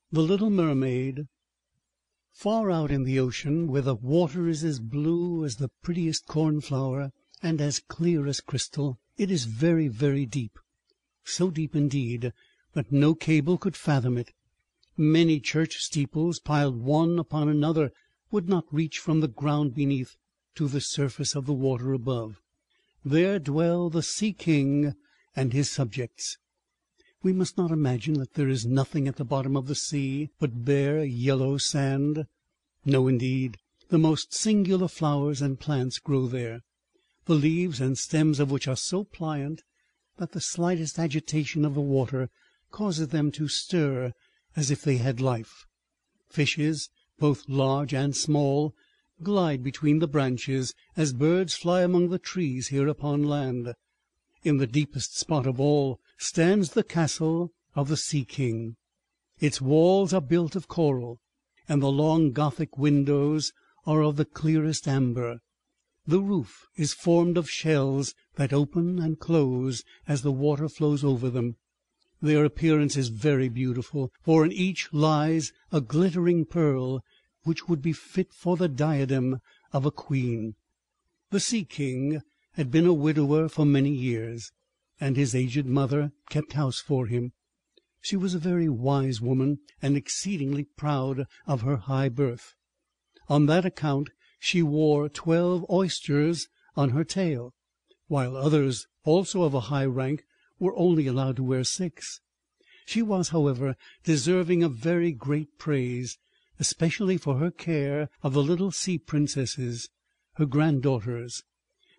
The Little Mermaid. Far out in the ocean, where the water is as blue as the prettiest cornflower and as clear as crystal, it is very, very deep, so deep indeed that no cable could fathom it. Many church steeples, piled one upon another, would not reach from the ground beneath to the surface of the water above. There dwell the Sea King and his subjects. We must not imagine that there is nothing at the bottom of the sea but bare yellow sand. No, indeed, the most singular flowers and plants grow there, the leaves and stems of which are so pliant that the slightest agitation of the water causes them to stir as if they had life. Fishes, both large and small, glide between the branches, as birds fly among the trees here upon land. In the deepest spot of all stands the castle of the Sea King. Its walls are built of coral, and the long Gothic windows are of the clearest amber. The roof is formed of shells that open and close as the water flows over them. Their appearance is very beautiful, for in each lies a glittering pearl, which would be fit for the diadem of a queen. The Sea King had been a widower for many years, and his aged mother kept house for him. She was a very wise woman, and exceedingly proud of her high birth. On that account she wore 12 oysters on her tail, while others, also of a high rank, were only allowed to wear 6. She was, however, deserving of very great praise, especially for her care of the little sea princesses, her granddaughters.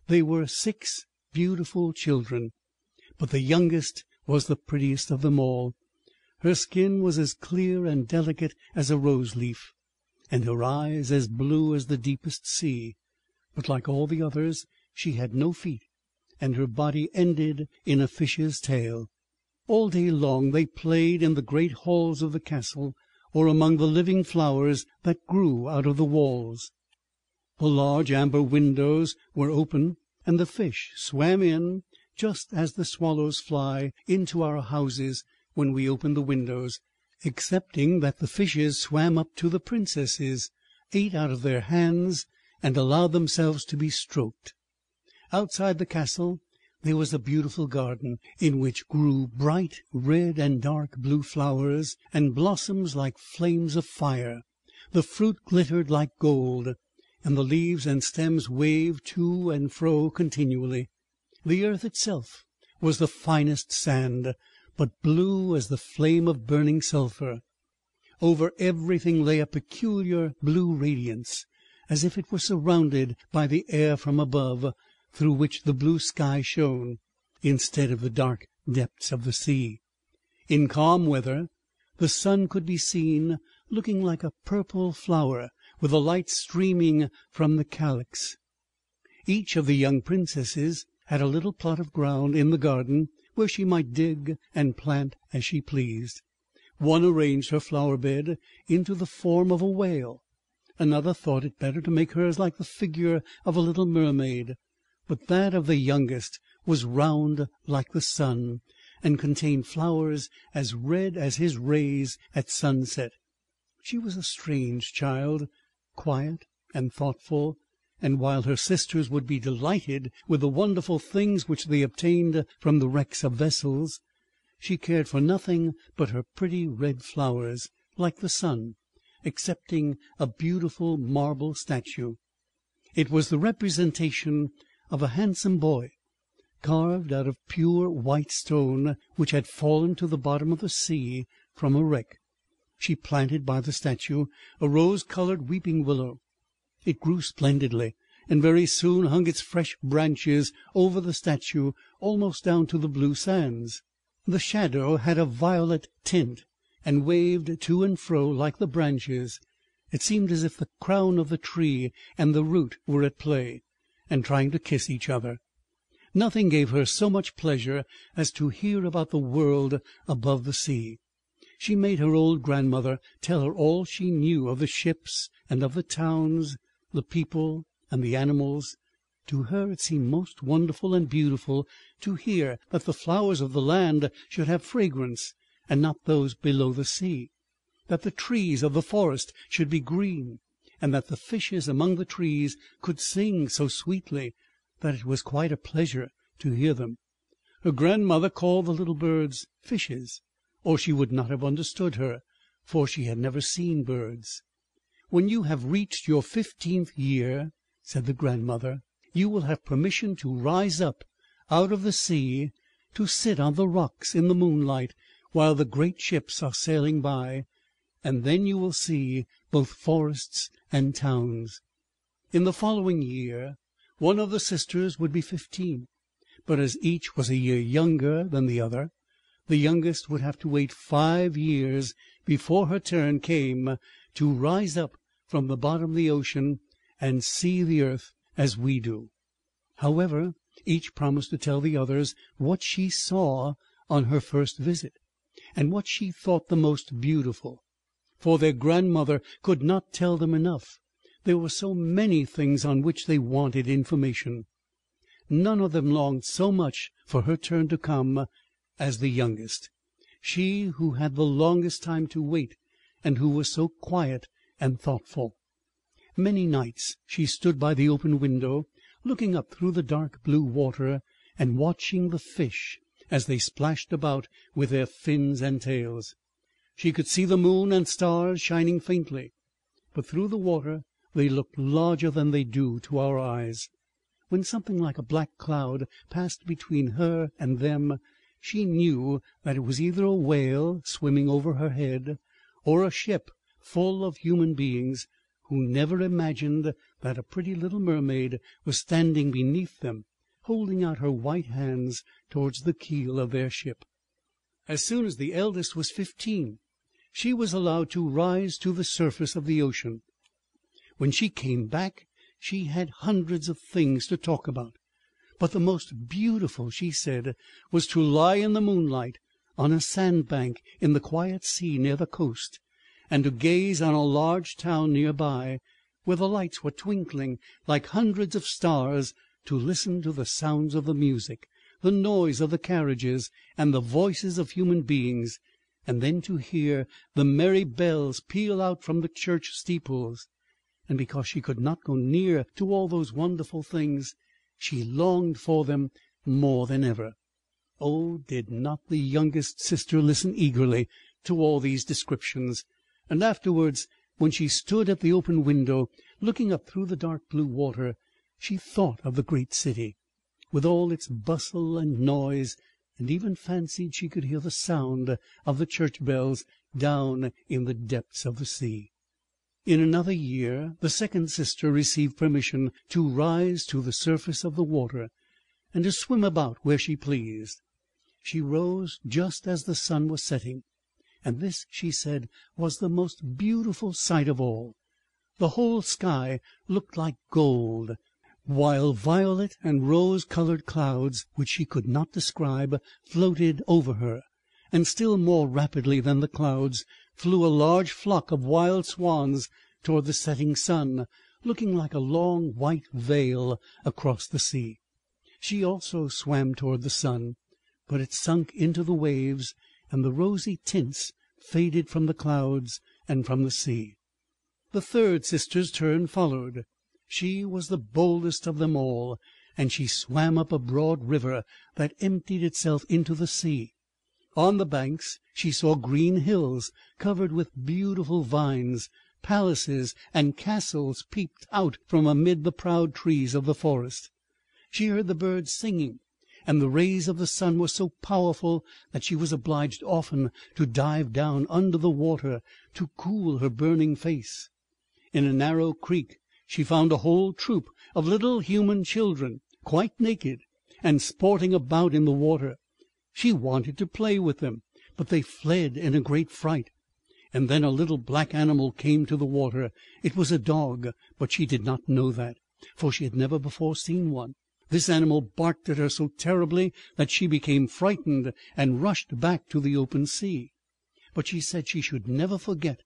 They were 6 beautiful children, but the youngest was the prettiest of them all. Her skin was as clear and delicate as a rose-leaf, and her eyes as blue as the deepest sea. But like all the others, she had no feet, and her body ended in a fish's tail. All day long they played in the great halls of the castle, or among the living flowers that grew out of the walls. The large amber windows were open, and the fish swam in, just as the swallows fly into our houses when we open the windows, excepting that the fishes swam up to the princesses, ate out of their hands, and allowed themselves to be stroked. Outside the castle there was a beautiful garden, in which grew bright red and dark blue flowers, and blossoms like flames of fire. The fruit glittered like gold, and the leaves and stems waved to and fro continually. The earth itself was the finest sand, but blue as the flame of burning sulphur. Over everything lay a peculiar blue radiance, as if it were surrounded by the air from above, through which the blue sky shone, instead of the dark depths of the sea. In calm weather the sun could be seen looking like a purple flower, with the light streaming from the calyx. Each of the young princesses had a little plot of ground in the garden where she might dig and plant as she pleased. One arranged her flower-bed into the form of a whale. Another thought it better to make hers like the figure of a little mermaid. But that of the youngest was round like the sun, and contained flowers as red as his rays at sunset. She was a strange child, quiet and thoughtful, and while her sisters would be delighted with the wonderful things which they obtained from the wrecks of vessels, she cared for nothing but her pretty red flowers, like the sun, excepting a beautiful marble statue. It was the representation of a handsome boy, carved out of pure white stone, which had fallen to the bottom of the sea from a wreck. She planted by the statue a rose-colored weeping willow. It grew splendidly, and very soon hung its fresh branches over the statue almost down to the blue sands. The shadow had a violet tint, and waved to and fro like the branches. It seemed as if the crown of the tree and the root were at play, and trying to kiss each other. Nothing gave her so much pleasure as to hear about the world above the sea. She made her old grandmother tell her all she knew of the ships and of the towns, the people and the animals. To her it seemed most wonderful and beautiful to hear that the flowers of the land should have fragrance, and not those below the sea, that the trees of the forest should be green, and that the fishes among the trees could sing so sweetly that it was quite a pleasure to hear them. Her grandmother called the little birds fishes, or she would not have understood her, for she had never seen birds. "When you have reached your 15th year," said the grandmother, "you will have permission to rise up out of the sea, to sit on the rocks in the moonlight while the great ships are sailing by, and then you will see both forests and towns." In the following year one of the sisters would be 15, but as each was a year younger than the other, the youngest would have to wait 5 years before her turn came to rise up from the bottom of the ocean and see the earth as we do. However, each promised to tell the others what she saw on her first visit, and what she thought the most beautiful, for their grandmother could not tell them enough. There were so many things on which they wanted information. None of them longed so much for her turn to come as the youngest, she who had the longest time to wait, and who was so quiet and thoughtful. Many nights she stood by the open window, looking up through the dark blue water, and watching the fish as they splashed about with their fins and tails. She could see the moon and stars shining faintly, but through the water they looked larger than they do to our eyes. When something like a black cloud passed between her and them, she knew that it was either a whale swimming over her head, or a ship full of human beings who never imagined that a pretty little mermaid was standing beneath them, holding out her white hands towards the keel of their ship. As soon as the eldest was 15, she was allowed to rise to the surface of the ocean. When she came back, she had hundreds of things to talk about, but the most beautiful, she said, was to lie in the moonlight on a sandbank in the quiet sea near the coast, and to gaze on a large town near by, where the lights were twinkling like hundreds of stars, to listen to the sounds of the music, the noise of the carriages, and the voices of human beings, and then to hear the merry bells peal out from the church steeples. And because she could not go near to all those wonderful things, she longed for them more than ever. Oh, did not the youngest sister listen eagerly to all these descriptions! And afterwards, when she stood at the open window, looking up through the dark blue water, she thought of the great city, with all its bustle and noise, and even fancied she could hear the sound of the church bells down in the depths of the sea. In another year the second sister received permission to rise to the surface of the water, and to swim about where she pleased. She rose just as the sun was setting, and this, she said, was the most beautiful sight of all. The whole sky looked like gold, while violet and rose-colored clouds, which she could not describe, floated over her, and still more rapidly than the clouds flew a large flock of wild swans toward the setting sun, looking like a long white veil across the sea. She also swam toward the sun, but it sunk into the waves, and the rosy tints faded from the clouds and from the sea. The third sister's turn followed. She was the boldest of them all, and she swam up a broad river that emptied itself into the sea. On the banks she saw green hills covered with beautiful vines. Palaces and castles peeped out from amid the proud trees of the forest. She heard the birds singing, and the rays of the sun were so powerful that she was obliged often to dive down under the water to cool her burning face. In a narrow creek she found a whole troop of little human children, quite naked, and sporting about in the water. She wanted to play with them, but they fled in a great fright. And then a little black animal came to the water. It was a dog, but she did not know that, for she had never before seen one. This animal barked at her so terribly that she became frightened and rushed back to the open sea. But she said she should never forget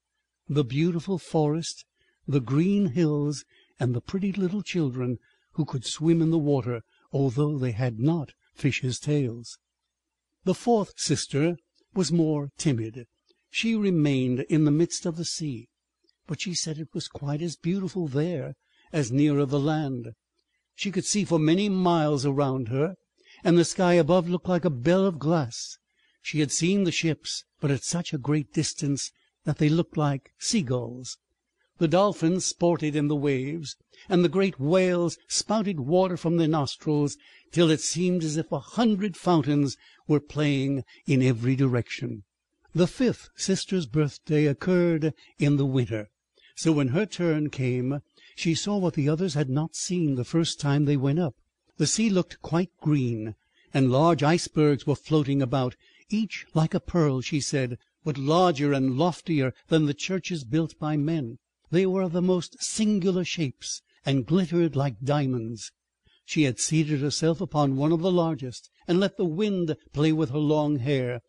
the beautiful forest, the green hills, and the pretty little children who could swim in the water, although they had not fishes' tails. The fourth sister was more timid. She remained in the midst of the sea, but she said it was quite as beautiful there as nearer the land. She could see for many miles around her, and the sky above looked like a bell of glass. She had seen the ships, but at such a great distance that they looked like seagulls. The dolphins sported in the waves, and the great whales spouted water from their nostrils, till it seemed as if 100 fountains were playing in every direction. The 5th sister's birthday occurred in the winter, so when her turn came, she saw what the others had not seen the first time they went up. The sea looked quite green, and large icebergs were floating about, each like a pearl, she said, but larger and loftier than the churches built by men. They were of the most singular shapes, and glittered like diamonds. She had seated herself upon one of the largest, and let the wind play with her long hair,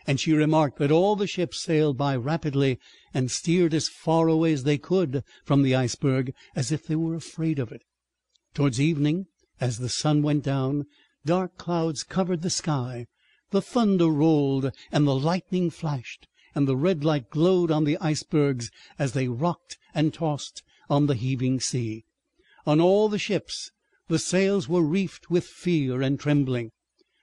and she remarked that all the ships sailed by rapidly, and steered as far away as they could from the iceberg, as if they were afraid of it. Towards evening, as the sun went down, dark clouds covered the sky, the thunder rolled, and the lightning flashed, and the red light glowed on the icebergs as they rocked and tossed on the heaving sea. On all the ships the sails were reefed with fear and trembling,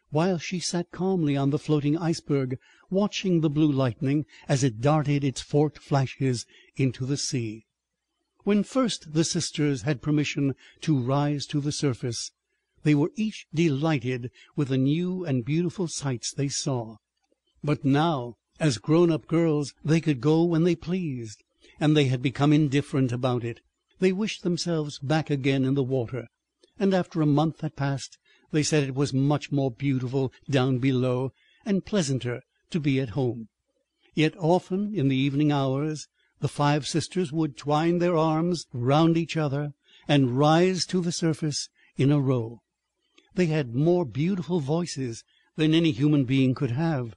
while she sat calmly on the floating iceberg, watching the blue lightning as it darted its forked flashes into the sea. When first the sisters had permission to rise to the surface, they were each delighted with the new and beautiful sights they saw. But now, as grown-up girls, they could go when they pleased, and they had become indifferent about it. They wished themselves back again in the water, and after a month had passed, they said it was much more beautiful down below, and pleasanter to be at home. Yet often in the evening hours the 5 sisters would twine their arms round each other and rise to the surface in a row. They had more beautiful voices than any human being could have,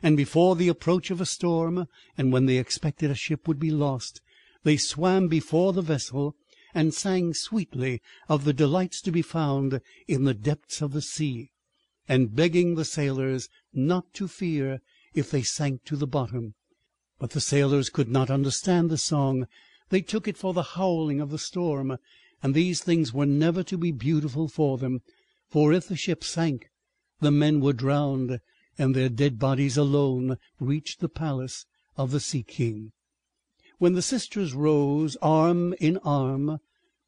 and before the approach of a storm, and when they expected a ship would be lost, they swam before the vessel and sang sweetly of the delights to be found in the depths of the sea, and begging the sailors not to fear if they sank to the bottom. But the sailors could not understand the song. They took it for the howling of the storm, and these things were never to be beautiful for them, for if the ship sank, the men were drowned, and their dead bodies alone reached the palace of the Sea-King. When the sisters rose, arm in arm,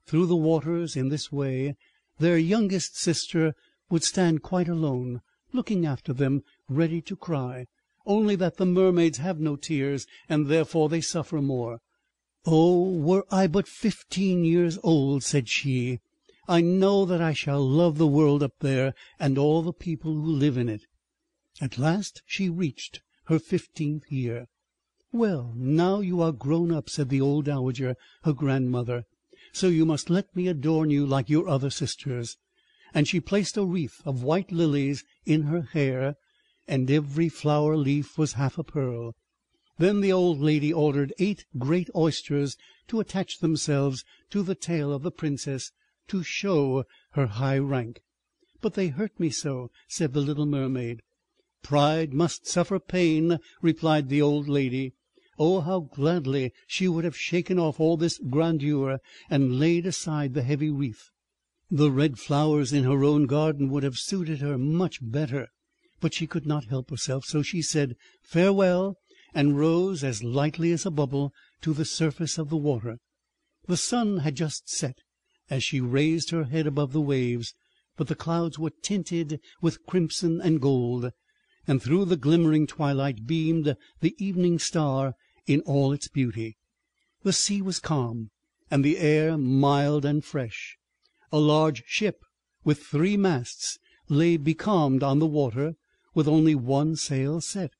through the waters in this way, their youngest sister would stand quite alone, looking after them, ready to cry, only that the mermaids have no tears, and therefore they suffer more. "Oh, were I but 15 years old," said she, "I know that I shall love the world up there, and all the people who live in it." At last she reached her 15th year. "Well, now you are grown up," said the old dowager, her grandmother, "so you must let me adorn you like your other sisters." And she placed a wreath of white lilies in her hair, and every flower leaf was half a pearl. Then the old lady ordered 8 great oysters to attach themselves to the tail of the princess, to show her high rank. "But they hurt me so," said the little mermaid. "Pride must suffer pain," replied the old lady. Oh, how gladly she would have shaken off all this grandeur and laid aside the heavy wreath. The red flowers in her own garden would have suited her much better, but she could not help herself, so she said farewell, and rose as lightly as a bubble to the surface of the water. The sun had just set as she raised her head above the waves, but the clouds were tinted with crimson and gold, and through the glimmering twilight beamed the evening star in all its beauty. The sea was calm, and the air mild and fresh. A large ship with 3 masts lay becalmed on the water, with only 1 sail set,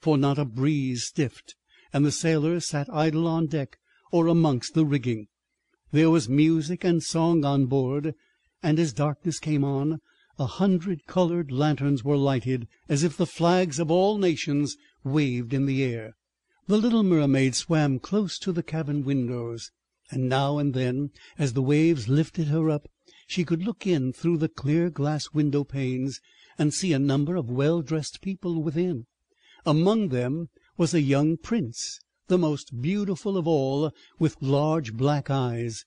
for not a breeze stiffed, and the sailors sat idle on deck or amongst the rigging. There was music and song on board, and as darkness came on, 100-colored lanterns were lighted, as if the flags of all nations waved in the air. The little mermaid swam close to the cabin windows, and now and then, as the waves lifted her up, she could look in through the clear glass window panes and see a number of well-dressed people within. Among them was a young prince, the most beautiful of all, with large black eyes.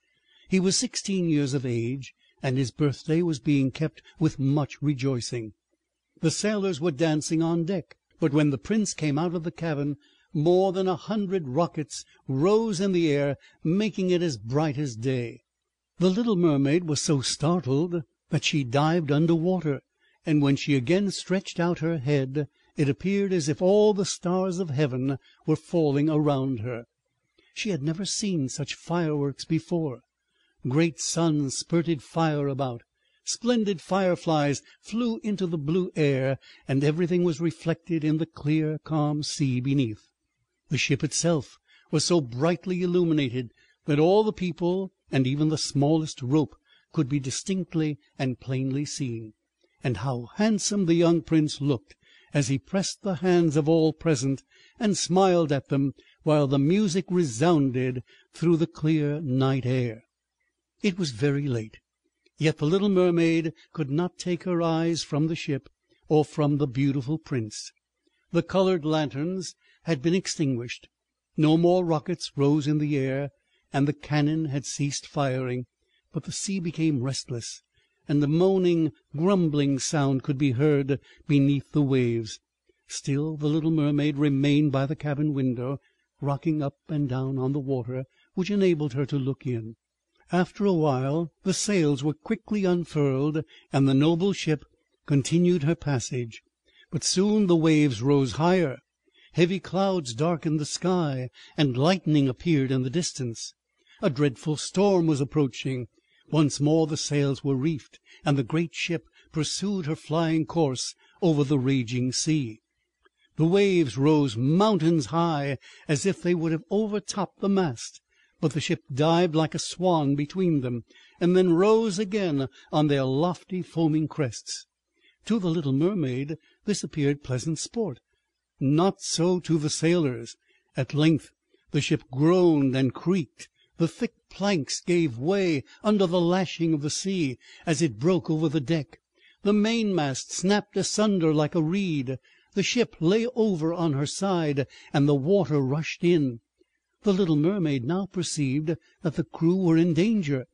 He was 16 years of age, and his birthday was being kept with much rejoicing. The sailors were dancing on deck, but when the prince came out of the cabin, more than 100 rockets rose in the air, making it as bright as day. The little mermaid was so startled that she dived under water, and when she again stretched out her head, it appeared as if all the stars of heaven were falling around her. She had never seen such fireworks before. Great suns spurted fire about, splendid fireflies flew into the blue air, and everything was reflected in the clear, calm sea beneath. The ship itself was so brightly illuminated that all the people and even the smallest rope could be distinctly and plainly seen. And how handsome the young prince looked as he pressed the hands of all present and smiled at them, while the music resounded through the clear night air. It was very late, yet the little mermaid could not take her eyes from the ship or from the beautiful prince. The colored lanterns had been extinguished, no more rockets rose in the air, and the cannon had ceased firing, but the sea became restless, and a moaning, grumbling sound could be heard beneath the waves. Still the little mermaid remained by the cabin window, rocking up and down on the water, which enabled her to look in. After a while the sails were quickly unfurled, and the noble ship continued her passage. But soon the waves rose higher, heavy clouds darkened the sky, and lightning appeared in the distance. A dreadful storm was approaching. Once more the sails were reefed, and the great ship pursued her flying course over the raging sea. The waves rose mountains high, as if they would have overtopped the mast, but the ship dived like a swan between them, and then rose again on their lofty foaming crests. To the little mermaid this appeared pleasant sport. Not so to the sailors. At length the ship groaned and creaked. The thick planks gave way under the lashing of the sea as it broke over the deck. The mainmast snapped asunder like a reed. The ship lay over on her side, and the water rushed in. The little mermaid now perceived that the crew were in danger.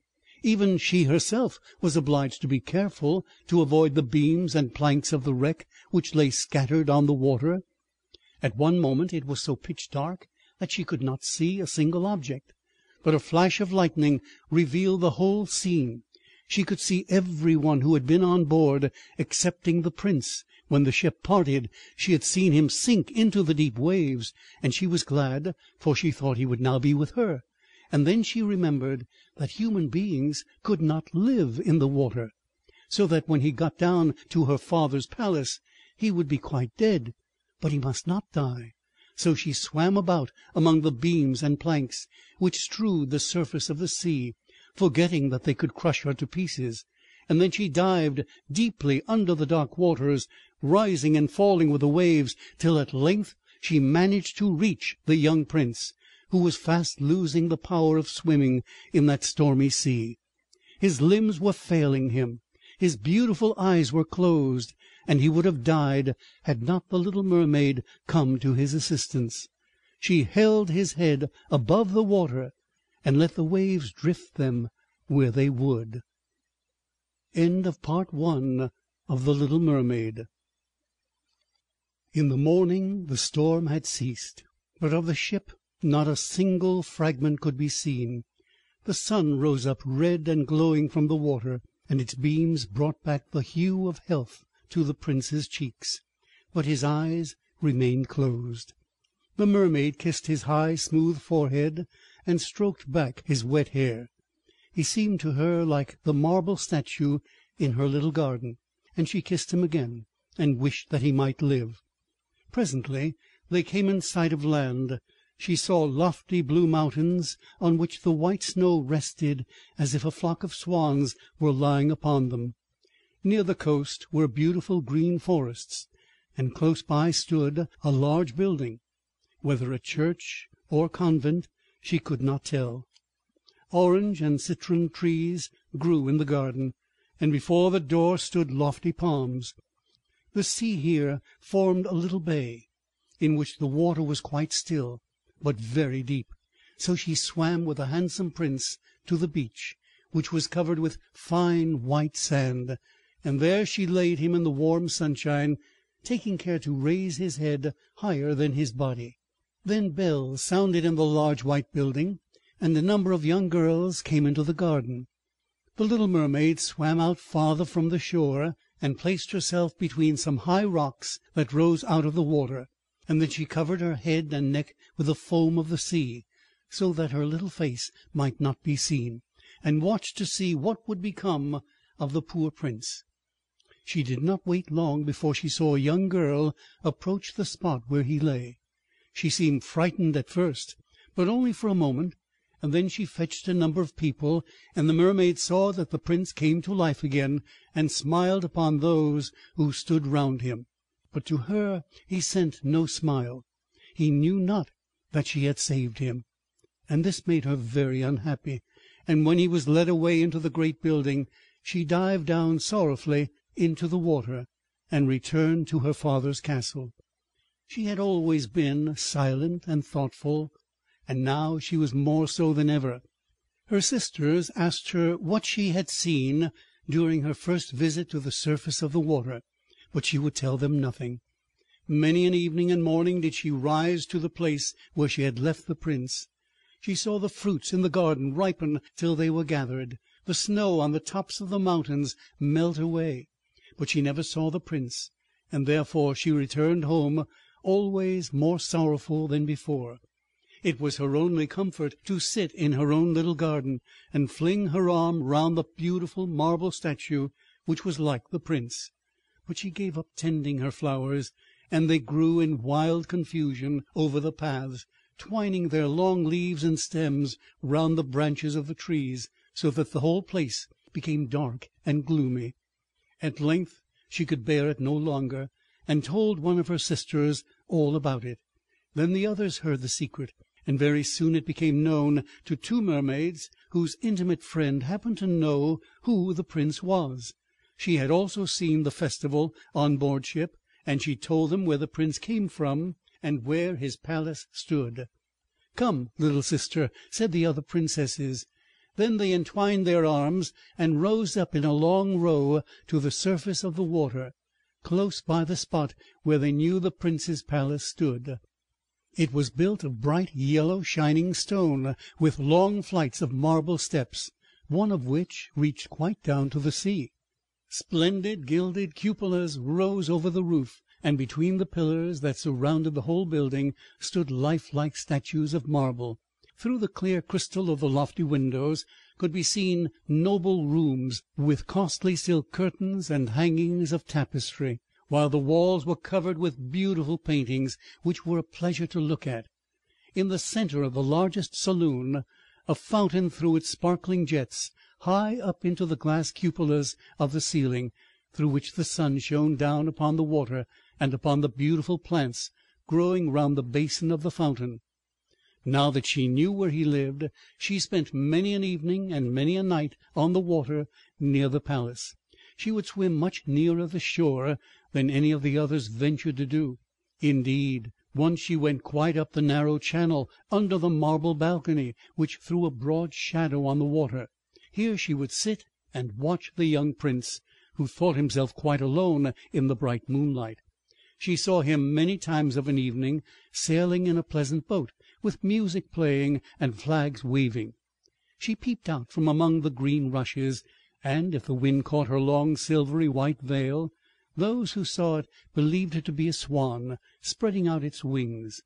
Even she herself was obliged to be careful to avoid the beams and planks of the wreck which lay scattered on the water. At one moment it was so pitch dark that she could not see a single object, but a flash of lightning revealed the whole scene. She could see every one who had been on board, excepting the prince. When the ship parted, she had seen him sink into the deep waves, and she was glad, for she thought he would now be with her. And then she remembered that human beings could not live in the water, so that when he got down to her father's palace, he would be quite dead. But he must not die. So she swam about among the beams and planks which strewed the surface of the sea, forgetting that they could crush her to pieces. And then she dived deeply under the dark waters, rising and falling with the waves, till at length she managed to reach the young prince, who was fast losing the power of swimming in that stormy sea. His limbs were failing him, his beautiful eyes were closed, and he would have died had not the little mermaid come to his assistance. She held his head above the water, and let the waves drift them where they would. End of Part 1 of The Little Mermaid. In the morning the storm had ceased, but of the ship not a single fragment could be seen. The sun rose up red and glowing from the water, and its beams brought back the hue of health to the prince's cheeks, but his eyes remained closed. The mermaid kissed his high, smooth forehead and stroked back his wet hair. He seemed to her like the marble statue in her little garden, and she kissed him again and wished that he might live. Presently they came in sight of land. She saw lofty blue mountains on which the white snow rested as if a flock of swans were lying upon them. Near the coast were beautiful green forests, and close by stood a large building, whether a church or convent she could not tell. Orange and citron trees grew in the garden, and before the door stood lofty palms. The sea here formed a little bay. in which the water was quite still, but very deep. So she swam with the handsome prince to the beach, which was covered with fine white sand, and there she laid him in the warm sunshine, taking care to raise his head higher than his body. Then bells sounded in the large white building, and a number of young girls came into the garden. The little mermaid swam out farther from the shore, and placed herself between some high rocks that rose out of the water, and then she covered her head and neck with the foam of the sea, so that her little face might not be seen, and watched to see what would become of the poor prince. She did not wait long before she saw a young girl approach the spot where he lay. She seemed frightened at first, but only for a moment, and then she fetched a number of people, and the mermaid saw that the prince came to life again, and smiled upon those who stood round him. But to her he sent no smile. He knew not that she had saved him, and this made her very unhappy, and when he was led away into the great building, she dived down sorrowfully into the water, and returned to her father's castle. She had always been silent and thoughtful, and now she was more so than ever. Her sisters asked her what she had seen during her first visit to the surface of the water, but she would tell them nothing. Many an evening and morning did she rise to the place where she had left the prince. She saw the fruits in the garden ripen till they were gathered, the snow on the tops of the mountains melt away, but she never saw the prince, and therefore she returned home always more sorrowful than before. It was her only comfort to sit in her own little garden, and fling her arm round the beautiful marble statue which was like the prince. But she gave up tending her flowers, and they grew in wild confusion over the paths, twining their long leaves and stems round the branches of the trees, so that the whole place became dark and gloomy. At length she could bear it no longer, and told one of her sisters all about it. Then the others heard the secret, and very soon it became known to two mermaids, whose intimate friend happened to know who the prince was. She had also seen the festival on board ship, and she told them where the prince came from, and where his palace stood. "Come, little sister," said the other princesses. Then they entwined their arms, and rose up in a long row to the surface of the water, close by the spot where they knew the prince's palace stood. It was built of bright yellow shining stone, with long flights of marble steps, one of which reached quite down to the sea. Splendid gilded cupolas rose over the roof, and between the pillars that surrounded the whole building stood lifelike statues of marble. Through the clear crystal of the lofty windows could be seen noble rooms, with costly silk curtains and hangings of tapestry, while the walls were covered with beautiful paintings, which were a pleasure to look at. In the centre of the largest saloon a fountain threw its sparkling jets high up into the glass cupolas of the ceiling, through which the sun shone down upon the water and upon the beautiful plants growing round the basin of the fountain. Now that she knew where he lived, she spent many an evening and many a night on the water near the palace. She would swim much nearer the shore than any of the others ventured to do. Indeed, once she went quite up the narrow channel under the marble balcony, which threw a broad shadow on the water. Here she would sit and watch the young prince, who thought himself quite alone in the bright moonlight. She saw him many times of an evening, sailing in a pleasant boat, with music playing and flags waving. She peeped out from among the green rushes, and if the wind caught her long silvery white veil, those who saw it believed it to be a swan spreading out its wings.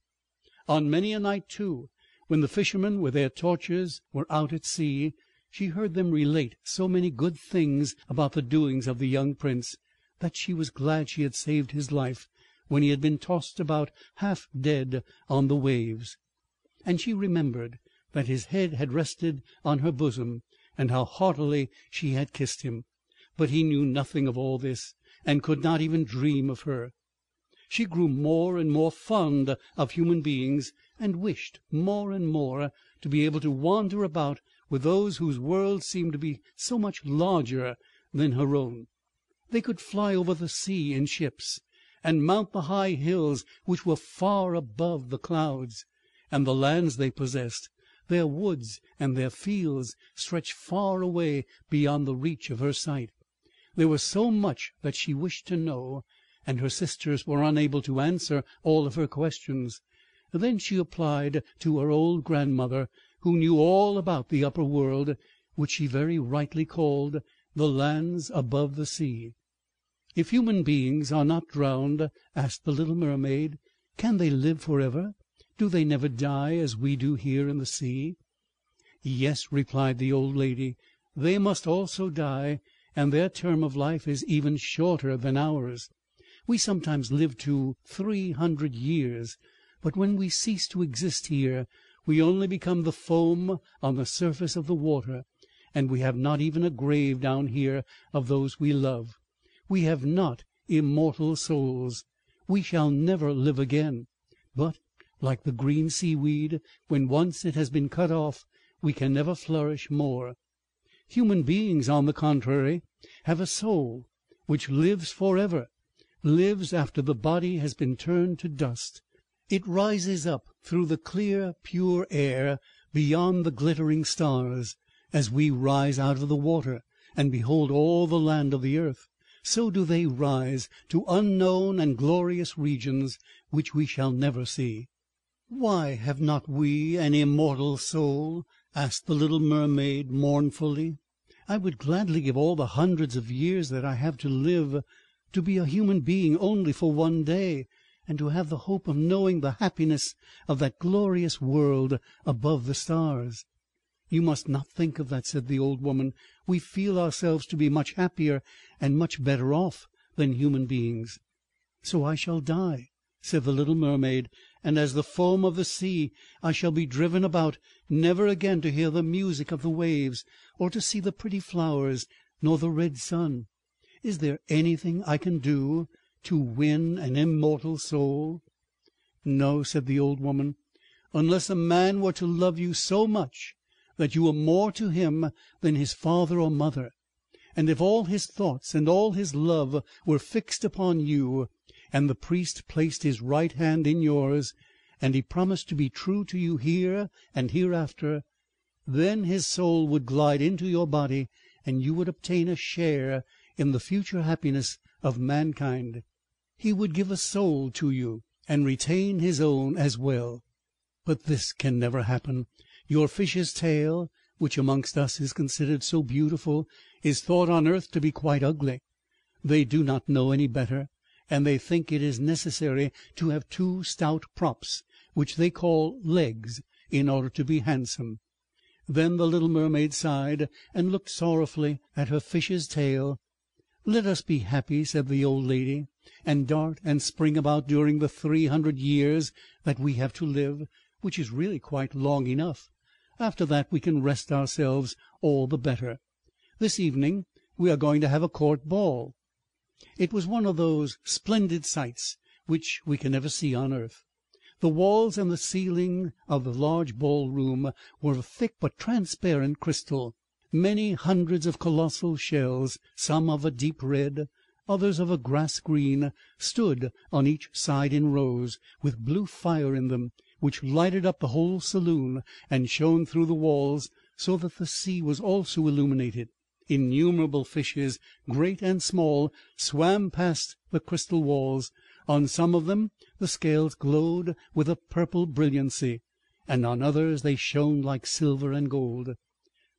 On many a night, too, when the fishermen with their torches were out at sea, she heard them relate so many good things about the doings of the young prince, that she was glad she had saved his life when he had been tossed about half dead on the waves. And she remembered that his head had rested on her bosom, and how heartily she had kissed him. But he knew nothing of all this, and could not even dream of her. She grew more and more fond of human beings, and wished more and more to be able to wander about with those whose worlds seemed to be so much larger than her own. They could fly over the sea in ships, and mount the high hills which were far above the clouds. And the lands they possessed, their woods and their fields, stretched far away beyond the reach of her sight. There was so much that she wished to know, and her sisters were unable to answer all of her questions. Then she applied to her old grandmother, who knew all about the upper world, which she very rightly called the lands above the sea. "If human beings are not drowned," asked the little mermaid, "can they live forever? Do they never die as we do here in the sea?" "Yes," replied the old lady, "they must also die, and their term of life is even shorter than ours. We sometimes live to 300 years, but when we cease to exist here, we only become the foam on the surface of the water, and we have not even a grave down here of those we love. We have not immortal souls. We shall never live again. But, like the green seaweed, when once it has been cut off, we can never flourish more. Human beings, on the contrary, have a soul which lives forever, lives after the body has been turned to dust. It rises up through the clear, pure air beyond the glittering stars. As we rise out of the water and behold all the land of the earth, so do they rise to unknown and glorious regions which we shall never see." "Why have not we an immortal soul?" asked the little mermaid mournfully. "I would gladly give all the hundreds of years that I have to live, to be a human being only for one day, and to have the hope of knowing the happiness of that glorious world above the stars." "You must not think of that," said the old woman. "We feel ourselves to be much happier and much better off than human beings." "So I shall die," said the little mermaid, "and as the foam of the sea I shall be driven about, never again to hear the music of the waves, or to see the pretty flowers, nor the red sun. Is there anything I can do to win an immortal soul?" "No," said the old woman, "unless a man were to love you so much that you were more to him than his father or mother, and if all his thoughts and all his love were fixed upon you, and the priest placed his right hand in yours, and he promised to be true to you here and hereafter, then his soul would glide into your body, and you would obtain a share in the future happiness of mankind. He would give a soul to you, and retain his own as well. But this can never happen. Your fish's tail, which amongst us is considered so beautiful, is thought on earth to be quite ugly. They do not know any better, and they think it is necessary to have two stout props, which they call legs, in order to be handsome." Then the little mermaid sighed, and looked sorrowfully at her fish's tail. "Let us be happy," said the old lady, "and dart and spring about during the 300 years that we have to live, which is really quite long enough. After that we can rest ourselves all the better. This evening we are going to have a court ball." It was one of those splendid sights which we can never see on earth. The walls and the ceiling of the large ballroom were of thick but transparent crystal. Many hundreds of colossal shells, some of a deep red, others of a grass green, stood on each side in rows, with blue fire in them, which lighted up the whole saloon and shone through the walls, so that the sea was also illuminated. Innumerable fishes, great and small, swam past the crystal walls. On some of them the scales glowed with a purple brilliancy, and on others they shone like silver and gold.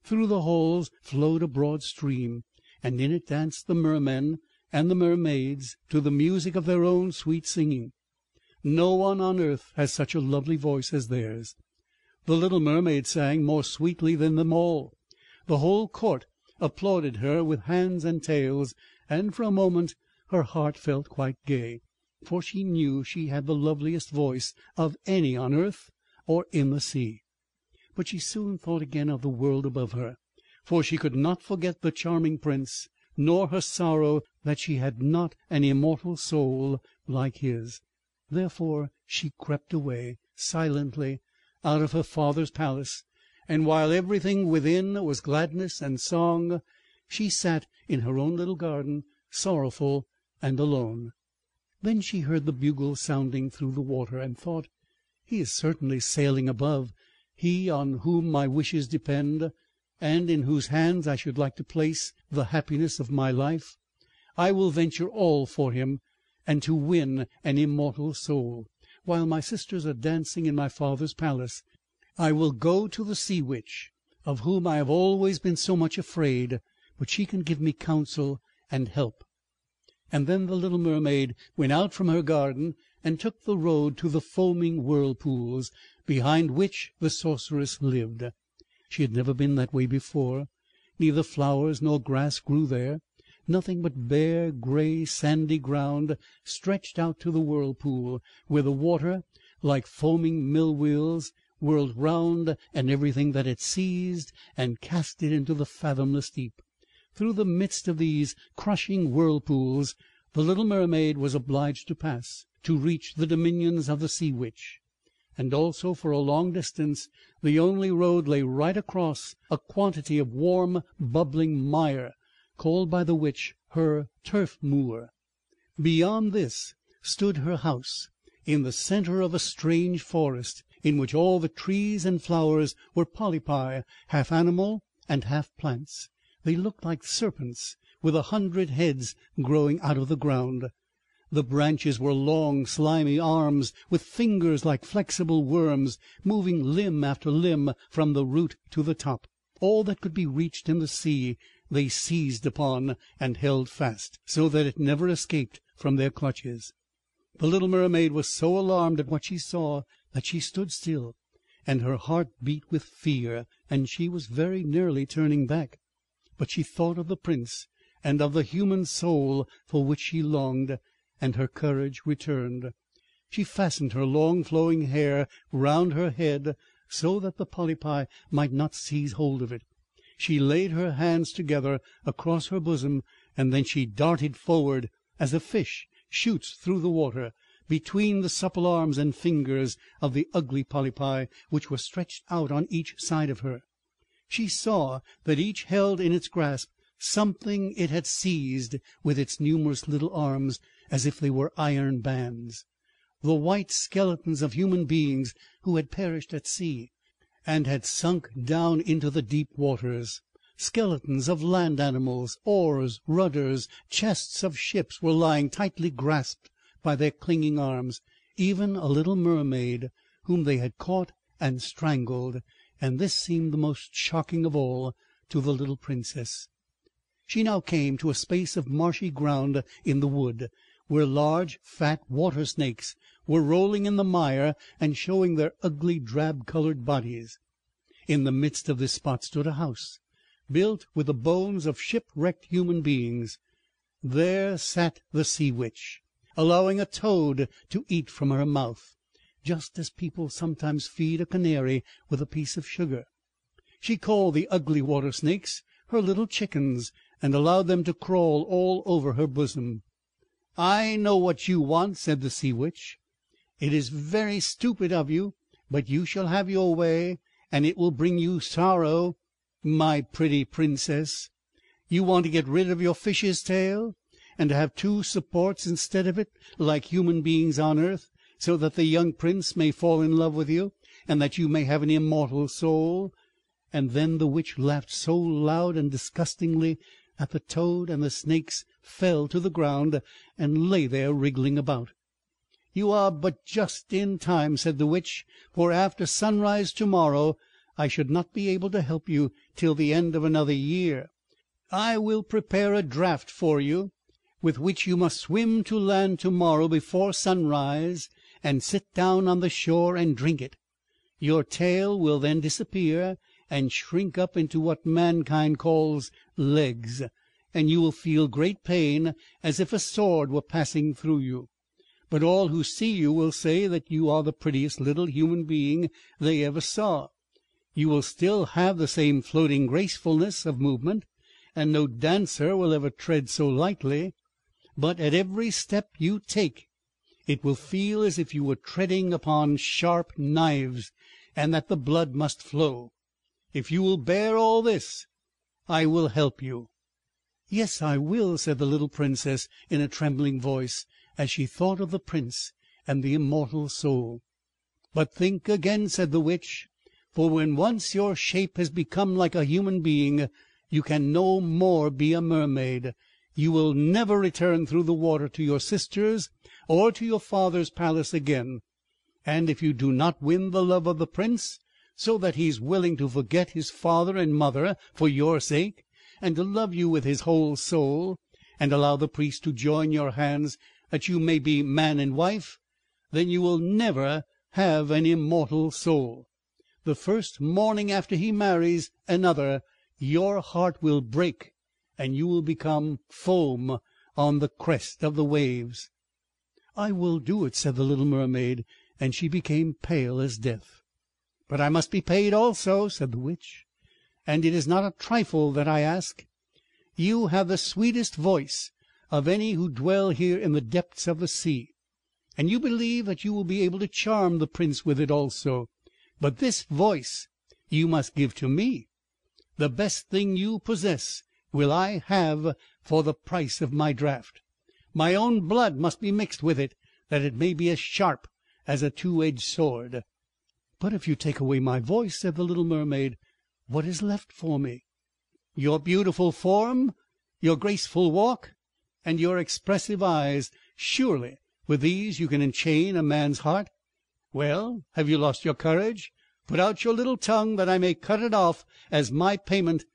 Through the halls flowed a broad stream, and in it danced the mermen and the mermaids to the music of their own sweet singing. No one on earth has such a lovely voice as theirs. The little mermaid sang more sweetly than them all. The whole court applauded her with hands and tails, and for a moment her heart felt quite gay, for she knew she had the loveliest voice of any on earth or in the sea. But she soon thought again of the world above her, for she could not forget the charming prince, nor her sorrow that she had not an immortal soul like his. Therefore she crept away silently out of her father's palace, and while everything within was gladness and song, she sat in her own little garden, sorrowful and alone. Then she heard the bugle sounding through the water, and thought, "He is certainly sailing above, he on whom my wishes depend, and in whose hands I should like to place the happiness of my life. I will venture all for him, and to win an immortal soul. While my sisters are dancing in my father's palace, I will go to the sea witch, of whom I have always been so much afraid, but she can give me counsel and help." And then the little mermaid went out from her garden, and took the road to the foaming whirlpools, behind which the sorceress lived. She had never been that way before. Neither flowers nor grass grew there. Nothing but bare, grey, sandy ground stretched out to the whirlpool, where the water, like foaming mill-wheels, whirled round and everything that it seized, and cast it into the fathomless deep. Through the midst of these crushing whirlpools the little mermaid was obliged to pass, to reach the dominions of the sea witch. And also for a long distance the only road lay right across a quantity of warm, bubbling mire, called by the witch her turf moor. Beyond this stood her house, in the centre of a strange forest, in which all the trees and flowers were polypi, half animal and half plants. They looked like serpents, with 100 heads growing out of the ground. The branches were long, slimy arms, with fingers like flexible worms, moving limb after limb from the root to the top. All that could be reached in the sea they seized upon and held fast, so that it never escaped from their clutches. The little mermaid was so alarmed at what she saw that she stood still, and her heart beat with fear, and she was very nearly turning back. But she thought of the prince, and of the human soul for which she longed, and her courage returned. She fastened her long flowing hair round her head, so that the polypi might not seize hold of it. She laid her hands together across her bosom, and then she darted forward, as a fish shoots through the water, between the supple arms and fingers of the ugly polypi, which were stretched out on each side of her. She saw that each held in its grasp something it had seized with its numerous little arms, as if they were iron bands. The white skeletons of human beings who had perished at sea, and had sunk down into the deep waters. Skeletons of land animals, oars, rudders, chests of ships were lying tightly grasped by their clinging arms. Even a little mermaid, whom they had caught and strangled, and this seemed the most shocking of all to the little princess. She now came to a space of marshy ground in the wood, where large fat water snakes were rolling in the mire and showing their ugly drab-coloured bodies. In the midst of this spot stood a house, built with the bones of shipwrecked human beings. There sat the sea witch, allowing a toad to eat from her mouth, just as people sometimes feed a canary with a piece of sugar. She called the ugly water snakes her little chickens, and allowed them to crawl all over her bosom. "I know what you want," said the sea witch. "It is very stupid of you, but you shall have your way, and it will bring you sorrow, my pretty princess. You want to get rid of your fish's tail, and to have 2 supports instead of it, like human beings on earth, so that the young prince may fall in love with you, and that you may have an immortal soul." And then the witch laughed so loud and disgustingly that the toad and the snakes fell to the ground and lay there wriggling about. "You are but just in time," said the witch, "for after sunrise tomorrow I should not be able to help you till the end of another year. I will prepare a draught for you, with which you must swim to land tomorrow before sunrise, and sit down on the shore and drink it. Your tail will then disappear and shrink up into what mankind calls legs, and you will feel great pain, as if a sword were passing through you. But all who see you will say that you are the prettiest little human being they ever saw. You will still have the same floating gracefulness of movement, and no dancer will ever tread so lightly. But at every step you take, it will feel as if you were treading upon sharp knives, and that the blood must flow. If you will bear all this, I will help you." "Yes, I will," said the little princess in a trembling voice, as she thought of the Prince and the immortal soul. "But think again," said the witch, "for when once your shape has become like a human being, you can no more be a mermaid. You will never return through the water to your sisters or to your father's palace again. And if you do not win the love of the Prince, so that he is willing to forget his father and mother for your sake, and to love you with his whole soul, and allow the priest to join your hands that you may be man and wife, then you will never have an immortal soul. The first morning after he marries another, your heart will break, and you will become foam on the crest of the waves." "I will do it," said the little mermaid, and she became pale as death. "But I must be paid also," said the witch, "and it is not a trifle that I ask. You have the sweetest voice of any who dwell here in the depths of the sea, and you believe that you will be able to charm the Prince with it also. But this voice you must give to me. The best thing you possess will I have for the price of my draught. My own blood must be mixed with it, that it may be as sharp as a two-edged sword." "But if you take away my voice," said the little mermaid, "what is left for me?" "Your beautiful form, your graceful walk, and your expressive eyes. Surely with these you can enchain a man's heart. Well, have you lost your courage? Put out your little tongue, that I may cut it off as my payment.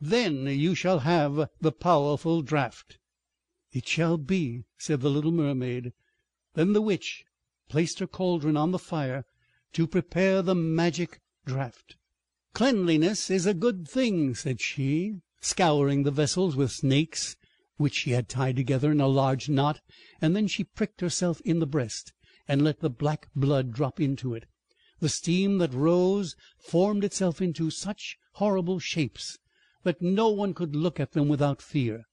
Then you shall have the powerful draught." "It shall be," said the little mermaid. Then the witch placed her cauldron on the fire to prepare the magic draught. "Cleanliness is a good thing," said she, scouring the vessels with snakes, which she had tied together in a large knot, and then she pricked herself in the breast, and let the black blood drop into it. The steam that rose formed itself into such horrible shapes that no one could look at them without fear.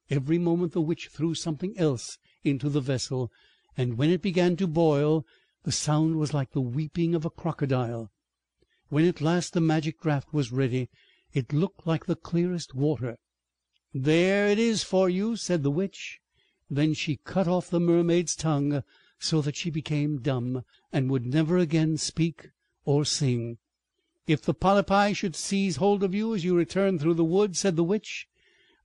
Every moment the witch threw something else into the vessel, and when it began to boil, the sound was like the weeping of a crocodile. When at last the magic draught was ready, it looked like the clearest water. "There it is for you," said the witch. Then she cut off the mermaid's tongue, so that she became dumb, and would never again speak or sing. "If the polypi should seize hold of you as you return through the wood," said the witch,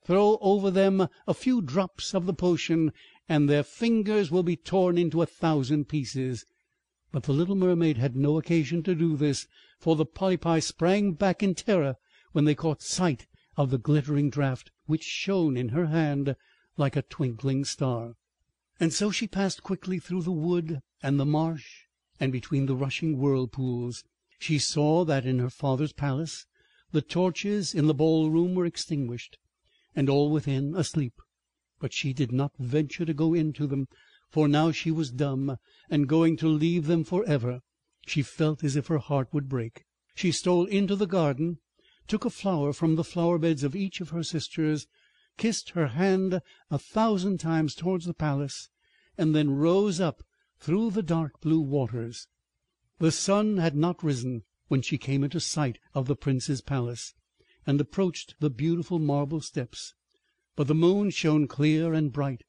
"throw over them a few drops of the potion, and their fingers will be torn into 1,000 pieces." But the little mermaid had no occasion to do this, for the polypi sprang back in terror when they caught sight of the glittering draught, which shone in her hand like a twinkling star. And so she passed quickly through the wood and the marsh, and between the rushing whirlpools. She saw that in her father's palace the torches in the ballroom were extinguished, and all within asleep. But she did not venture to go into them, for now she was dumb, and going to leave them forever. She felt as if her heart would break. She stole into the garden, took a flower from the flower-beds of each of her sisters, kissed her hand 1,000 times towards the palace, and then rose up through the dark blue waters. The sun had not risen when she came into sight of the Prince's palace, and approached the beautiful marble steps, but the moon shone clear and bright.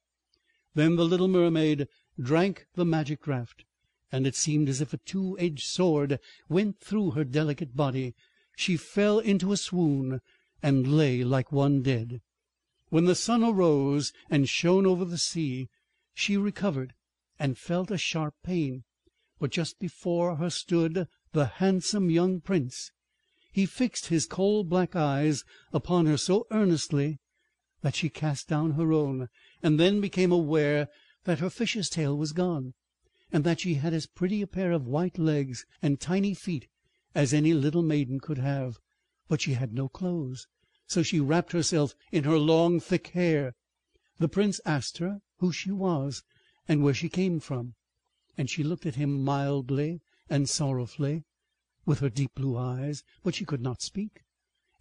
Then the little mermaid drank the magic draught, and it seemed as if a two-edged sword went through her delicate body. She fell into a swoon, and lay like one dead. When the sun arose and shone over the sea, she recovered, and felt a sharp pain. But just before her stood the handsome young Prince. He fixed his coal-black eyes upon her so earnestly that she cast down her own, and then became aware that her fish's tail was gone, and that she had as pretty a pair of white legs and tiny feet as any little maiden could have. But she had no clothes, so she wrapped herself in her long thick hair. The Prince asked her who she was, and where she came from, and she looked at him mildly and sorrowfully with her deep blue eyes, but she could not speak.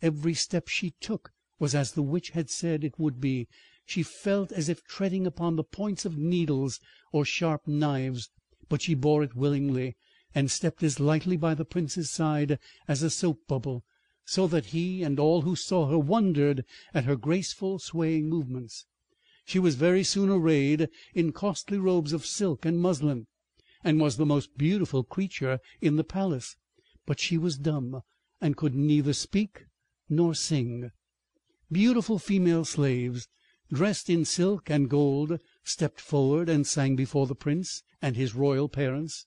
Every step she took was as the witch had said it would be. She felt as if treading upon the points of needles or sharp knives, but she bore it willingly, and stepped as lightly by the Prince's side as a soap-bubble, so that he and all who saw her wondered at her graceful swaying movements. She was very soon arrayed in costly robes of silk and muslin, and was the most beautiful creature in the palace, but she was dumb, and could neither speak nor sing. Beautiful female slaves, dressed in silk and gold, stepped forward and sang before the prince and his royal parents.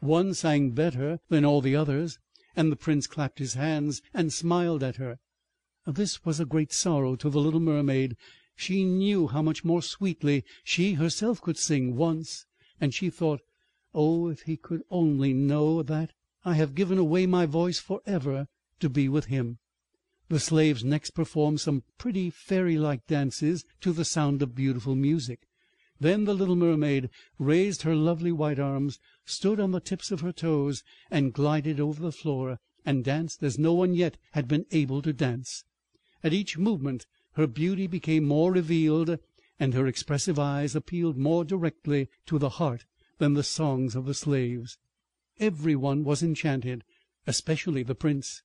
One sang better than all the others, and the prince clapped his hands and smiled at her. This was a great sorrow to the little mermaid. She knew how much more sweetly she herself could sing once, and she thought, "Oh, if he could only know that I have given away my voice forever to be with him." The slaves next performed some pretty fairy-like dances to the sound of beautiful music. Then the little mermaid raised her lovely white arms, stood on the tips of her toes, and glided over the floor, and danced as no one yet had been able to dance. At each movement her beauty became more revealed, and her expressive eyes appealed more directly to the heart than the songs of the slaves. Every one was enchanted, especially the prince,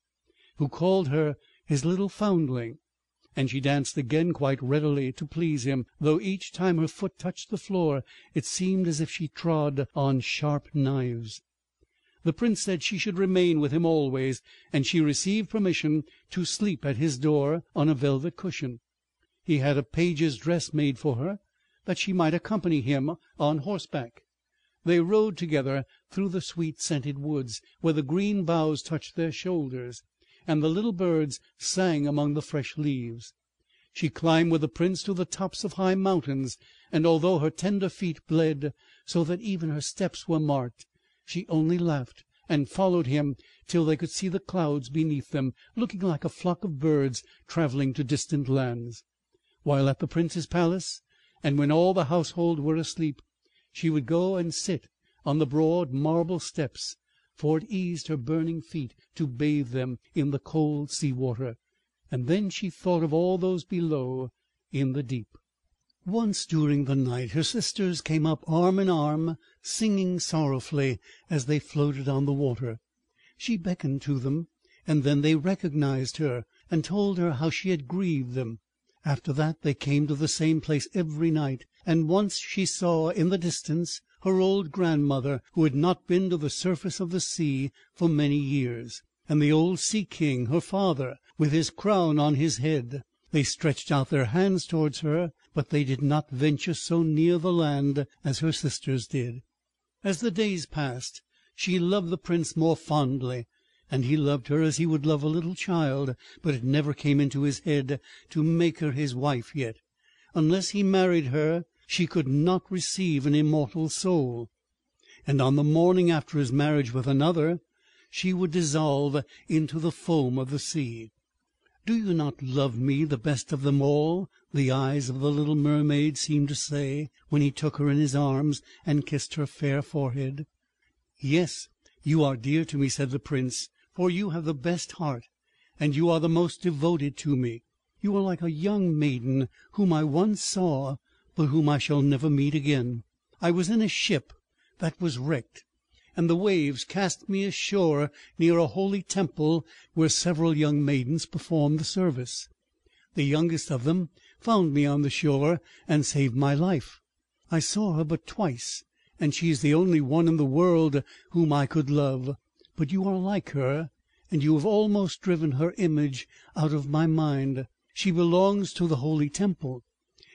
who called her his little foundling, and she danced again quite readily to please him, though each time her foot touched the floor it seemed as if she trod on sharp knives. The prince said she should remain with him always, and she received permission to sleep at his door on a velvet cushion. He had a page's dress made for her, that she might accompany him on horseback. They rode together through the sweet-scented woods, where the green boughs touched their shoulders, and the little birds sang among the fresh leaves. She climbed with the prince to the tops of high mountains, and although her tender feet bled so that even her steps were marked, she only laughed and followed him till they could see the clouds beneath them, looking like a flock of birds travelling to distant lands. While at the prince's palace, and when all the household were asleep, she would go and sit on the broad marble steps, for it eased her burning feet to bathe them in the cold sea-water, and then she thought of all those below in the deep. Once during the night her sisters came up arm in arm, singing sorrowfully as they floated on the water. She beckoned to them, and then they recognized her, and told her how she had grieved them. After that they came to the same place every night, and once she saw in the distance her old grandmother, who had not been to the surface of the sea for many years, and the old sea-king, her father, with his crown on his head. They stretched out their hands towards her, but they did not venture so near the land as her sisters did. As the days passed, she loved the prince more fondly, and he loved her as he would love a little child, but it never came into his head to make her his wife yet. Unless he married her, she could not receive an immortal soul, and on the morning after his marriage with another, she would dissolve into the foam of the sea. "Do you not love me the best of them all?" the eyes of the little mermaid seemed to say, when he took her in his arms and kissed her fair forehead. "Yes, you are dear to me," said the prince, "for you have the best heart, and you are the most devoted to me. You are like a young maiden whom I once saw, but whom I shall never meet again. I was in a ship that was wrecked, and the waves cast me ashore near a holy temple where several young maidens performed the service. The youngest of them found me on the shore and saved my life. I saw her but twice, and she is the only one in the world whom I could love. But you are like her, and you have almost driven her image out of my mind. She belongs to the holy temple,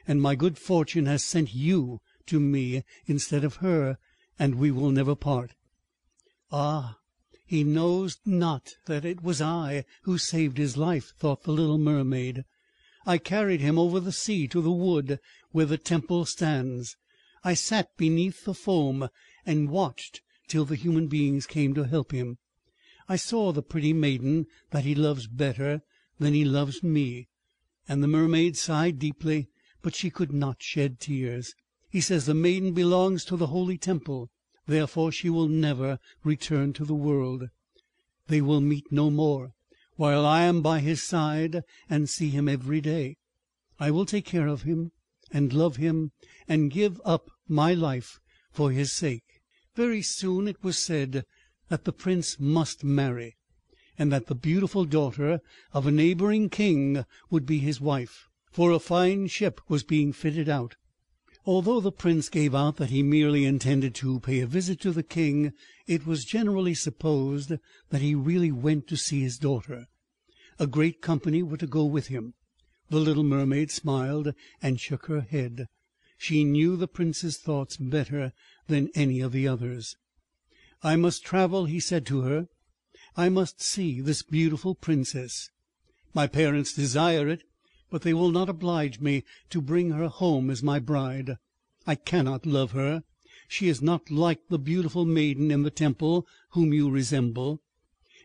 and my good fortune has sent you to me instead of her, and we will never part." "Ah, he knows not that it was I who saved his life," thought the little mermaid. "I carried him over the sea to the wood where the temple stands. I sat beneath the foam and watched till the human beings came to help him. I saw the pretty maiden that he loves better than he loves me." And the mermaid sighed deeply, but she could not shed tears. "He says the maiden belongs to the holy temple, therefore she will never return to the world. They will meet no more, while I am by his side and see him every day. I will take care of him and love him and give up my life for his sake." Very soon it was said that the prince must marry, and that the beautiful daughter of a neighboring king would be his wife. for a fine ship was being fitted out. Although the prince gave out that he merely intended to pay a visit to the king, it was generally supposed that he really went to see his daughter. A great company were to go with him. The little mermaid smiled and shook her head. She knew the prince's thoughts better than any of the others. "I must travel," he said to her. "I must see this beautiful princess. My parents desire it, but they will not oblige me to bring her home as my bride. I cannot love her. She is not like the beautiful maiden in the temple whom you resemble.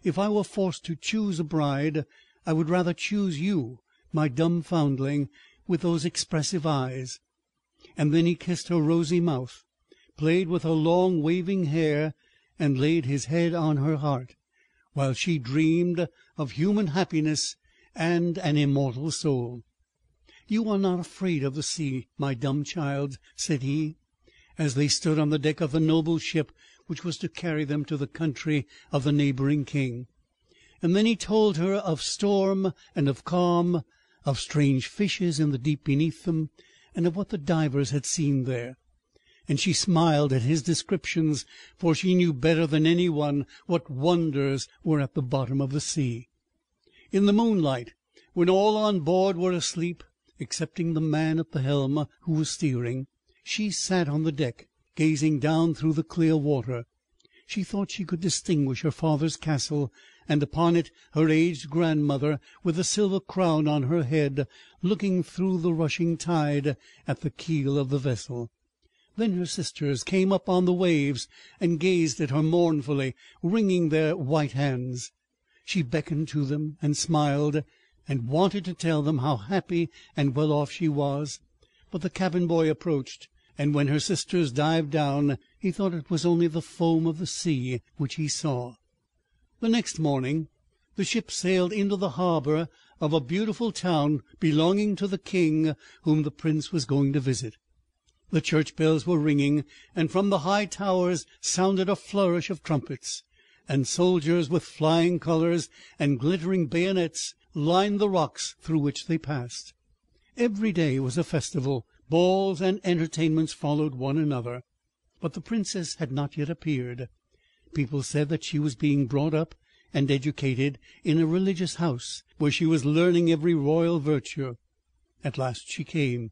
If I were forced to choose a bride, I would rather choose you, my dumb foundling, with those expressive eyes." And then he kissed her rosy mouth, played with her long waving hair, and laid his head on her heart, while she dreamed of human happiness and an immortal soul. "You are not afraid of the sea, my dumb child," said he, as they stood on the deck of the noble ship which was to carry them to the country of the neighboring king. And then he told her of storm and of calm, of strange fishes in the deep beneath them, and of what the divers had seen there. And she smiled at his descriptions, for she knew better than any one what wonders were at the bottom of the sea. In the moonlight, when all on board were asleep, excepting the man at the helm who was steering, she sat on the deck, gazing down through the clear water. She thought she could distinguish her father's castle, and upon it her aged grandmother, with a silver crown on her head, looking through the rushing tide at the keel of the vessel. Then her sisters came up on the waves and gazed at her mournfully, wringing their white hands. She beckoned to them and smiled, and wanted to tell them how happy and well off she was, but the cabin boy approached, and when her sisters dived down, he thought it was only the foam of the sea which he saw. The next morning the ship sailed into the harbor of a beautiful town belonging to the king whom the prince was going to visit. The church bells were ringing, and from the high towers sounded a flourish of trumpets, and soldiers with flying colors and glittering bayonets lined the rocks through which they passed. Every day was a festival. Balls and entertainments followed one another. But the princess had not yet appeared. People said that she was being brought up and educated in a religious house, where she was learning every royal virtue. At last she came.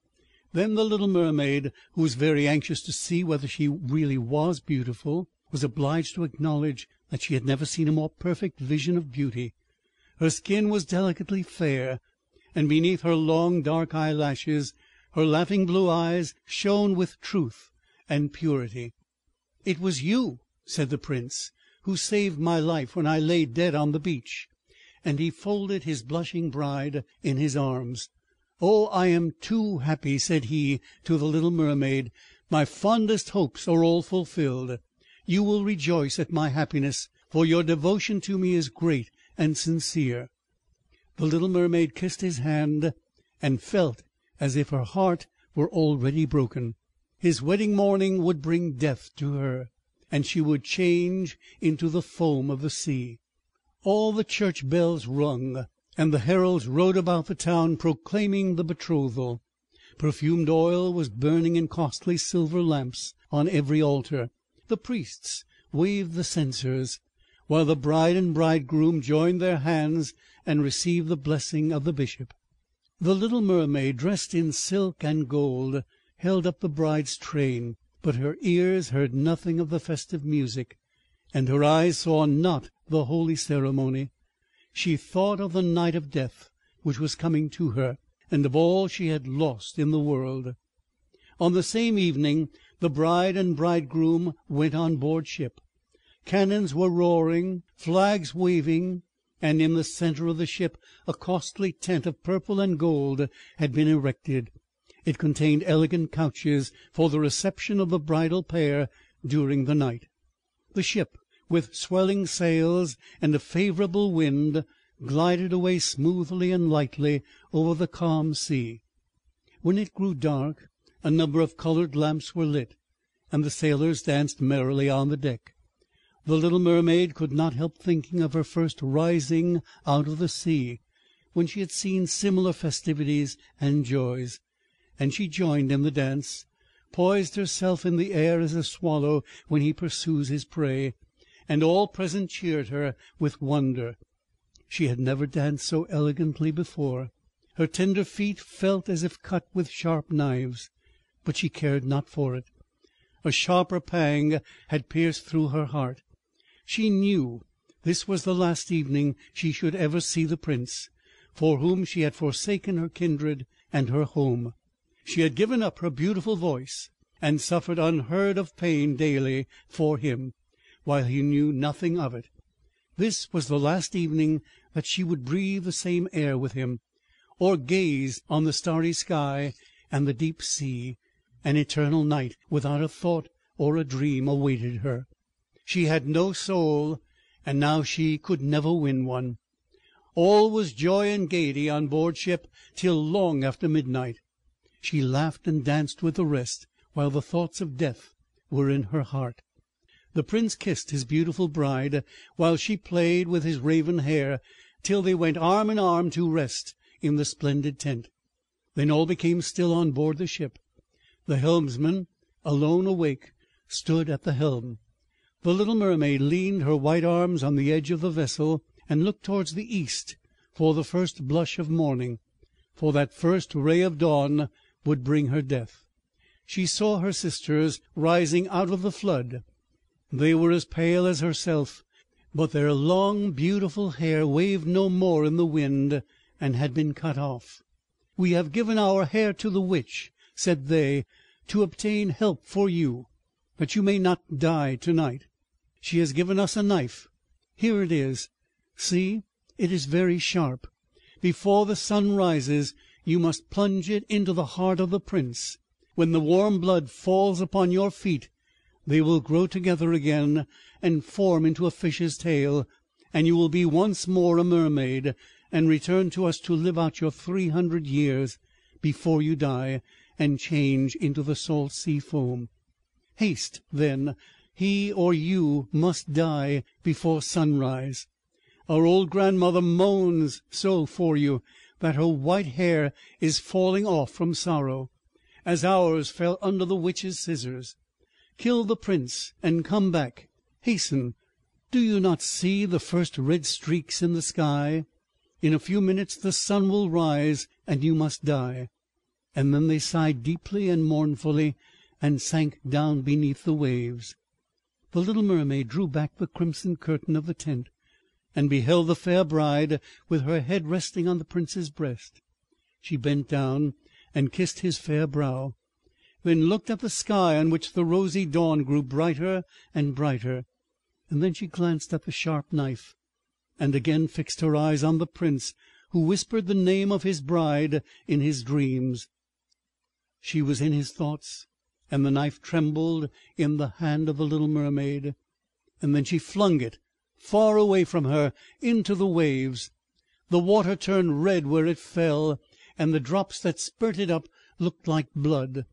Then the little mermaid, who was very anxious to see whether she really was beautiful, was obliged to acknowledge that she had never seen a more perfect vision of beauty. Her skin was delicately fair, and beneath her long dark eyelashes her laughing blue eyes shone with truth and purity. "It was you," said the prince, "who saved my life when I lay dead on the beach," and he folded his blushing bride in his arms. "Oh, I am too happy," said he to the little mermaid. "My fondest hopes are all fulfilled. You will rejoice at my happiness, for your devotion to me is great and sincere." The little mermaid kissed his hand, and felt as if her heart were already broken. His wedding morning would bring death to her, and she would change into the foam of the sea. All the church bells rung, and the heralds rode about the town proclaiming the betrothal. Perfumed oil was burning in costly silver lamps on every altar. The priests waved the censers, while the bride and bridegroom joined their hands and received the blessing of the bishop. The little mermaid, dressed in silk and gold, held up the bride's train, but her ears heard nothing of the festive music, and her eyes saw not the holy ceremony. She thought of the night of death which was coming to her, and of all she had lost in the world. On the same evening the bride and bridegroom went on board ship. Cannons were roaring, flags waving, and in the center of the ship a costly tent of purple and gold had been erected. It contained elegant couches for the reception of the bridal pair during the night. The ship, with swelling sails and a favorable wind, glided away smoothly and lightly over the calm sea. When it grew dark, a number of colored lamps were lit, and the sailors danced merrily on the deck. The little mermaid could not help thinking of her first rising out of the sea, when she had seen similar festivities and joys, and she joined in the dance, poised herself in the air as a swallow when he pursues his prey, and all present cheered her with wonder. She had never danced so elegantly before. Her tender feet felt as if cut with sharp knives, but she cared not for it. A sharper pang had pierced through her heart. She knew this was the last evening she should ever see the prince, for whom she had forsaken her kindred and her home. She had given up her beautiful voice, and suffered unheard of pain daily for him, while he knew nothing of it. This was the last evening that she would breathe the same air with him, or gaze on the starry sky and the deep sea. An eternal night, without a thought or a dream, awaited her. She had no soul, and now she could never win one. All was joy and gaiety on board ship till long after midnight. She laughed and danced with the rest, while the thoughts of death were in her heart. The prince kissed his beautiful bride, while she played with his raven hair, till they went arm in arm to rest in the splendid tent. Then all became still on board the ship. The helmsman, alone awake, stood at the helm. The little mermaid leaned her white arms on the edge of the vessel, and looked towards the east for the first blush of morning, for that first ray of dawn would bring her death. She saw her sisters rising out of the flood. They were as pale as herself, but their long beautiful hair waved no more in the wind, and had been cut off. "We have given our hair to the witch," said they, "to obtain help for you, that you may not die tonight. She has given us a knife. Here it is. See, it is very sharp. Before the sun rises, you must plunge it into the heart of the prince. When the warm blood falls upon your feet, they will grow together again and form into a fish's tail, and you will be once more a mermaid, and return to us to live out your 300 years before you die, and change into the salt sea foam. Haste, then, he or you must die before sunrise. Our old grandmother moans so for you that her white hair is falling off from sorrow, as ours fell under the witch's scissors. Kill the prince and come back. Hasten. Do you not see the first red streaks in the sky? In a few minutes the sun will rise, and you must die." And then they sighed deeply and mournfully, and sank down beneath the waves. The little mermaid drew back the crimson curtain of the tent, and beheld the fair bride with her head resting on the prince's breast. She bent down and kissed his fair brow, then looked at the sky, on which the rosy dawn grew brighter and brighter, and then she glanced at the sharp knife, and again fixed her eyes on the prince, who whispered the name of his bride in his dreams. She was in his thoughts, and the knife trembled in the hand of the little mermaid, and then she flung it far away from her into the waves. The water turned red where it fell, and the drops that spurted up looked like blood.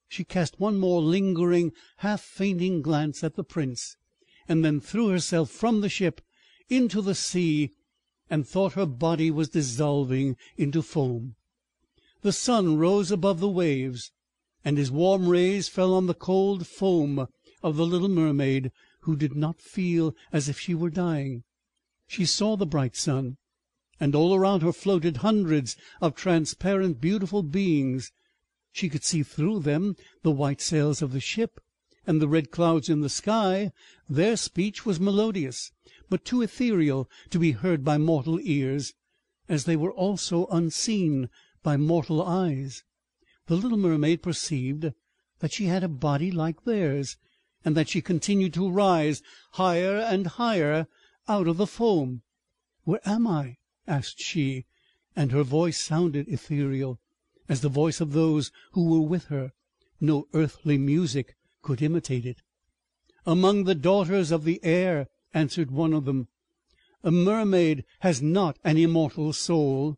She cast one more lingering, half-fainting glance at the prince, and then threw herself from the ship into the sea, and thought her body was dissolving into foam. The sun rose above the waves, and his warm rays fell on the cold foam of the little mermaid, who did not feel as if she were dying. She saw the bright sun, and all around her floated hundreds of transparent, beautiful beings. She could see through them the white sails of the ship, and the red clouds in the sky. Their speech was melodious, but too ethereal to be heard by mortal ears, as they were also unseen by mortal eyes. The little mermaid perceived that she had a body like theirs, and that she continued to rise higher and higher out of the foam. "Where am I?" asked she, and her voice sounded ethereal, as the voice of those who were with her. No earthly music could imitate it. "Among the daughters of the air," answered one of them. "A mermaid has not an immortal soul,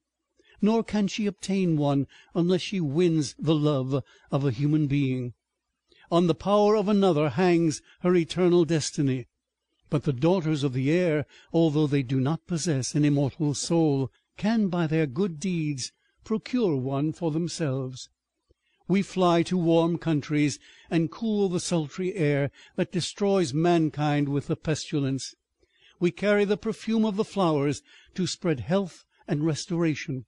nor can she obtain one unless she wins the love of a human being. On the power of another hangs her eternal destiny. But the daughters of the air, although they do not possess an immortal soul, can by their good deeds procure one for themselves. We fly to warm countries, and cool the sultry air that destroys mankind with the pestilence. We carry the perfume of the flowers to spread health and restoration.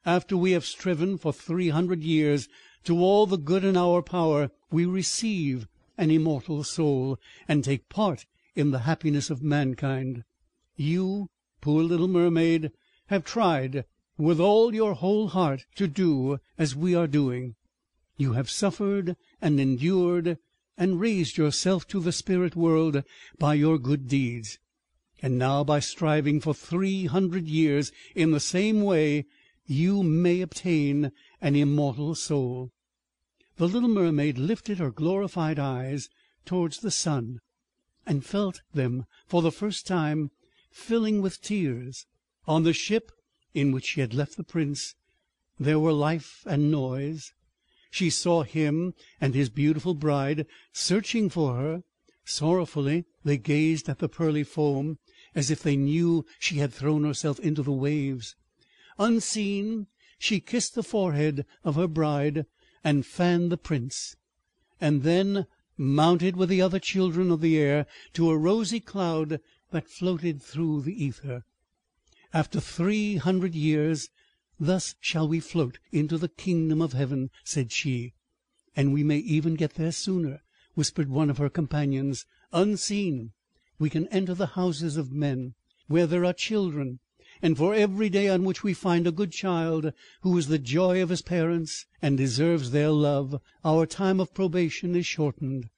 After we have striven for 300 years to all the good in our power, we receive an immortal soul, and take part in the happiness of mankind. You, poor little mermaid, have tried with all your whole heart to do as we are doing. You have suffered and endured and raised yourself to the spirit world by your good deeds. And now, by striving for 300 years in the same way, you may obtain an immortal soul." The little mermaid lifted her glorified eyes towards the sun, and felt them for the first time filling with tears. On the ship in which she had left the prince there were life and noise. She saw him and his beautiful bride searching for her. Sorrowfully they gazed at the pearly foam, as if they knew she had thrown herself into the waves. Unseen, she kissed the forehead of her bride and fanned the prince, and then mounted with the other children of the air to a rosy cloud that floated through the ether. "After 300 years, thus shall we float into the kingdom of heaven," said she. "And we may even get there sooner," whispered one of her companions. "Unseen, we can enter the houses of men, where there are children, and for every day on which we find a good child, who is the joy of his parents and deserves their love, our time of probation is shortened.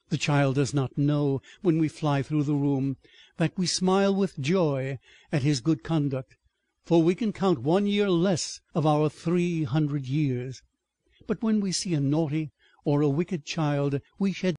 The child does not know, when we fly through the room, that we smile with joy at his good conduct, for we can count 1 year less of our 300 years. But when we see a naughty or a wicked child, we shed